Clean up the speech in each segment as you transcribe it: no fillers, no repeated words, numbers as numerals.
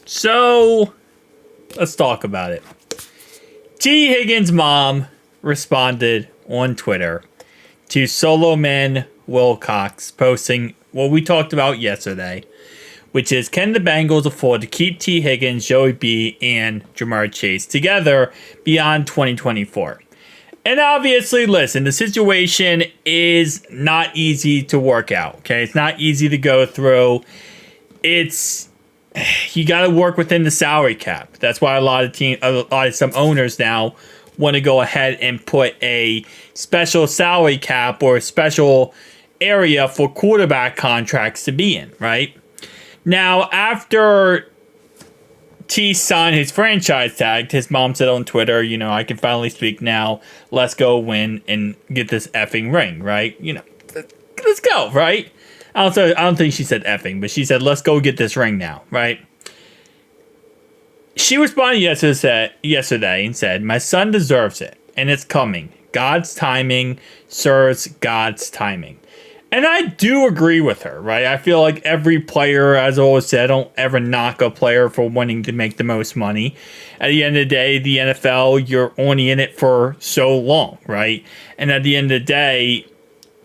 So, let's talk about it. T. Higgins' mom responded on Twitter to Solomon Wilcox posting what we talked about yesterday, which is, can the Bengals afford to keep T. Higgins, Joey B, and Jamar Chase together beyond 2024? And obviously, listen, the situation is not easy to work out, okay? It's not easy to go through. You got to work within the salary cap. That's why some owners now want to go ahead and put a special salary cap or a special area for quarterback contracts to be in, right? Now, after T signed his franchise tag, his mom said on Twitter, I can finally speak now. Let's go win and get this effing ring, right? Let's go, right? I don't think she said effing, but she said, let's go get this ring now, right? She responded yesterday and said, my son deserves it, and it's coming. God's timing serves God's timing. And I do agree with her, right? I feel like every player, as I always said, I don't ever knock a player for wanting to make the most money. At the end of the day, the NFL, you're only in it for so long, right? And at the end of the day,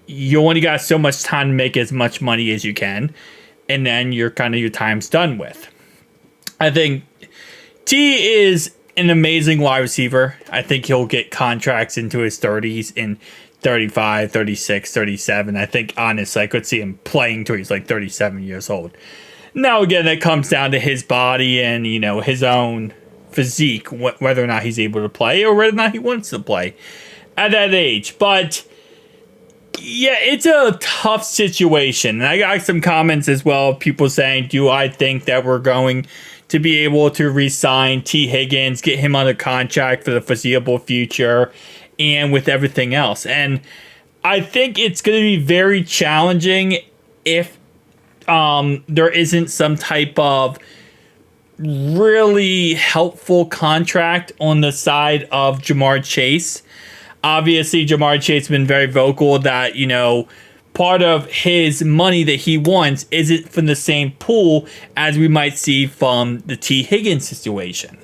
you only got so much time to make as much money as you can, and then your time's done with. I think T is an amazing wide receiver. I think he'll get contracts into his 30s in 35, 36, 37. I think, honestly, I could see him playing till he's like 37 years old. Now, again, that comes down to his body and, his own physique, whether or not he's able to play or whether or not he wants to play at that age. But yeah, it's a tough situation. And I got some comments as well, people saying, do I think that we're going to be able to re-sign T. Higgins, get him under contract for the foreseeable future, and with everything else? And I think it's going to be very challenging if there isn't some type of really helpful contract on the side of Jamar Chase. Obviously, Jamar Chase has been very vocal that, part of his money that he wants isn't from the same pool as we might see from the T. Higgins situation.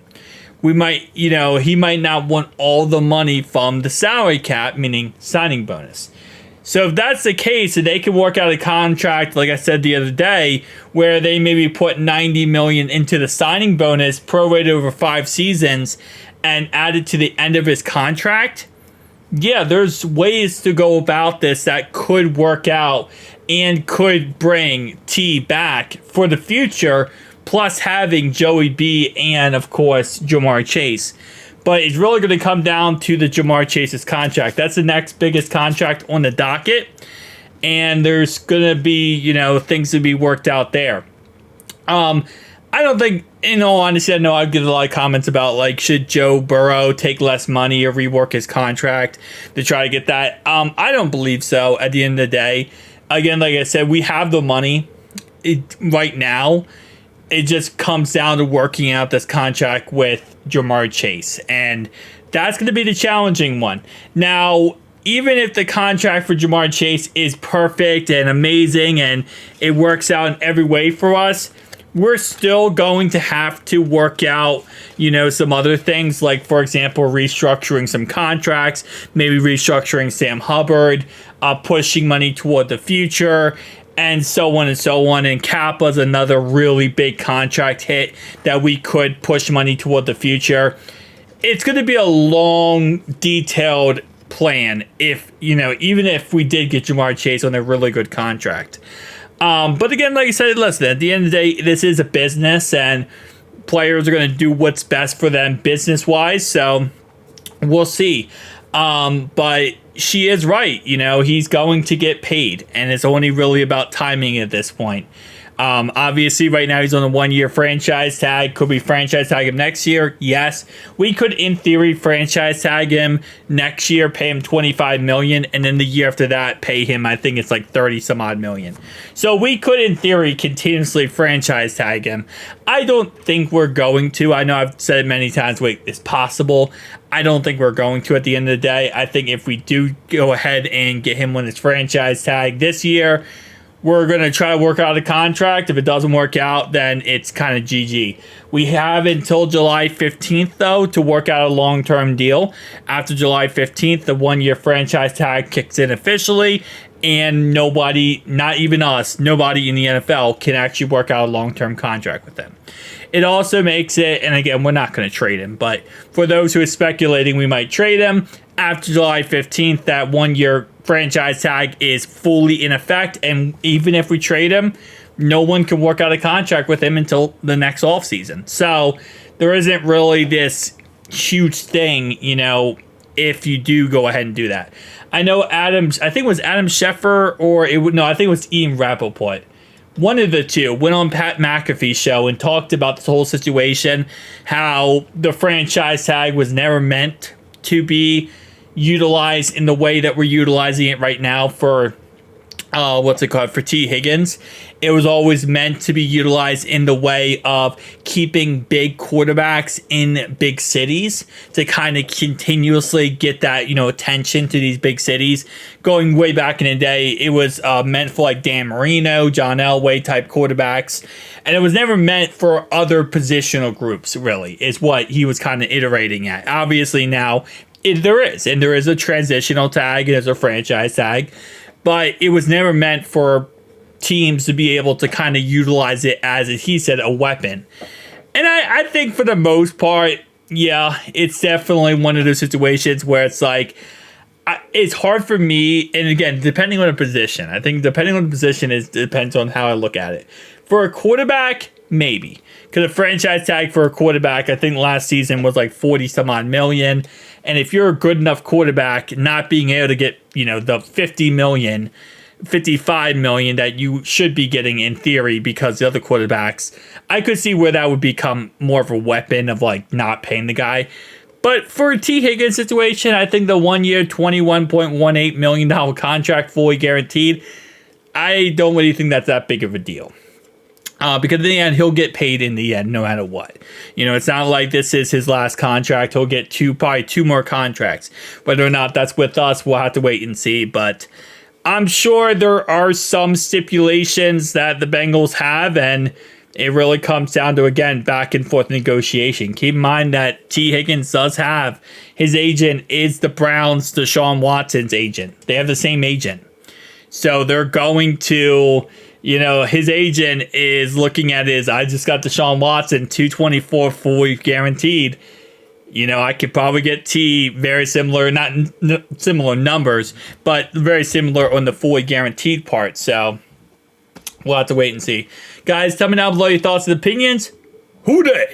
We might, he might not want all the money from the salary cap, meaning signing bonus. So if that's the case, then they can work out a contract, like I said the other day, where they maybe put $90 million into the signing bonus, prorated over 5 seasons, and add it to the end of his contract. Yeah, there's ways to go about this that could work out and could bring T back for the future, plus having Joey B and, of course, Jamar Chase. But it's really going to come down to the Jamar Chase's contract. That's the next biggest contract on the docket, and there's going to be, things to be worked out there. I don't think, in all honesty, I know I've given a lot of comments about, should Joe Burrow take less money or rework his contract to try to get that? I don't believe so at the end of the day. Again, like I said, we have the money right now. It just comes down to working out this contract with Jamar Chase, and that's going to be the challenging one. Now, even if the contract for Jamar Chase is perfect and amazing and it works out in every way for us, we're still going to have to work out, some other things, like, for example, restructuring some contracts, maybe restructuring Sam Hubbard, pushing money toward the future, and so on and so on. And Kappa's another really big contract hit that we could push money toward the future. It's going to be a long, detailed plan if, even if we did get Jamar Chase on a really good contract. But again, like I said, listen, at the end of the day, this is a business and players are going to do what's best for them business-wise. So we'll see. But she is right. He's going to get paid, and it's only really about timing at this point. Obviously, right now he's on a 1-year franchise tag. Could we franchise tag him next year? Yes. We could, in theory, franchise tag him next year, pay him $25 million, and then the year after that, pay him, I think it's like 30-some odd million. So we could, in theory, continuously franchise tag him. I don't think we're going to. I know I've said it many times, wait, it's possible. I don't think we're going to at the end of the day. I think if we do go ahead and get him on his franchise tag this year, we're going to try to work out a contract. If it doesn't work out, then it's kind of GG. We have until July 15th, though, to work out a long-term deal. After July 15th, the one-year franchise tag kicks in officially, and nobody, not even us, nobody in the NFL can actually work out a long-term contract with him. It also makes it, and again, we're not going to trade him, but for those who are speculating we might trade him, after July 15th, that one-year franchise tag is fully in effect, and even if we trade him, no one can work out a contract with him until the next offseason. So there isn't really this huge thing, if you do go ahead and do that. I know I think it was Adam Schefter, I think it was Ian Rappaport. One of the two went on Pat McAfee's show and talked about this whole situation, how the franchise tag was never meant to be utilized in the way that we're utilizing it right now for for T. Higgins. It was always meant to be utilized in the way of keeping big quarterbacks in big cities to kind of continuously get that, attention to these big cities. Going way back in the day, it was meant for like Dan Marino, John Elway type quarterbacks. And it was never meant for other positional groups, really, is what he was kind of iterating at. Obviously now there is a transitional tag and there's a franchise tag. But it was never meant for teams to be able to kind of utilize it as he said, a weapon. And I think for the most part, yeah, it's definitely one of those situations where it's like, it's hard for me. And again, depending on the position, I think depending on the position depends on how I look at it. For a quarterback, maybe. Because a franchise tag for a quarterback, I think last season was like 40 some odd million. And if you're a good enough quarterback, not being able to get, the 50 million, 55 million that you should be getting in theory because the other quarterbacks, I could see where that would become more of a weapon of like not paying the guy. But for a T. Higgins situation, I think the 1 year, $21.18 million contract fully guaranteed, I don't really think that's that big of a deal. Because in the end, he'll get paid in the end, no matter what. It's not like this is his last contract. He'll get probably two more contracts. Whether or not that's with us, we'll have to wait and see. But I'm sure there are some stipulations that the Bengals have, and it really comes down to, again, back and forth negotiation. Keep in mind that T. Higgins does have, his agent is the Browns' Deshaun Watson's agent. They have the same agent. So they're going to... his agent is looking at I just got Deshaun Watson, $224 fully guaranteed. I could probably get T very similar, not similar numbers, but very similar on the fully guaranteed part. So we'll have to wait and see. Guys, tell me down below your thoughts and opinions. Who dat?